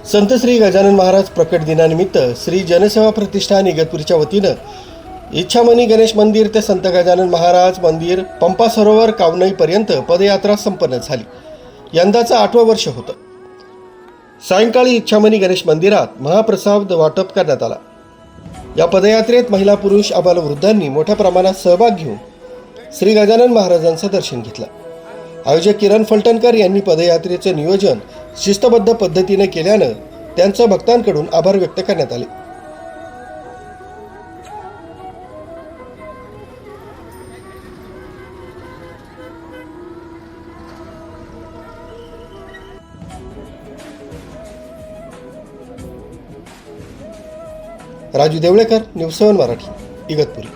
संत श्री गजानन महाराज प्रकट दिनानिमित्त श्री जनसेवा प्रतिष्ठान इगतपुरीच्या वतीनं इच्छामणी गणेश मंदिर ते संत गजानन महाराज मंदिर पंपा सरोवर कावनईपर्यंत पदयात्रा संपन्न झाली. यंदाचं 8वं वर्ष होतं. सायंकाळी इच्छामणी गणेश मंदिरात महाप्रसाद वाटप करण्यात आला. या पदयात्रेत महिला पुरुष आबालवृद्धांनी मोठ्या प्रमाणात सहभाग घेऊन श्री गजानन महाराजांचं दर्शन घेतलं. आयोजक किरण फलटणकर यांनी पदयात्रेचं नियोजन शिस्तबद्ध पद्धतीने केल्यानं त्यांचं भक्तांकडून आभार व्यक्त करण्यात आले. राजू देवळेकर, न्यूज 7 मराठी, इगतपुरी.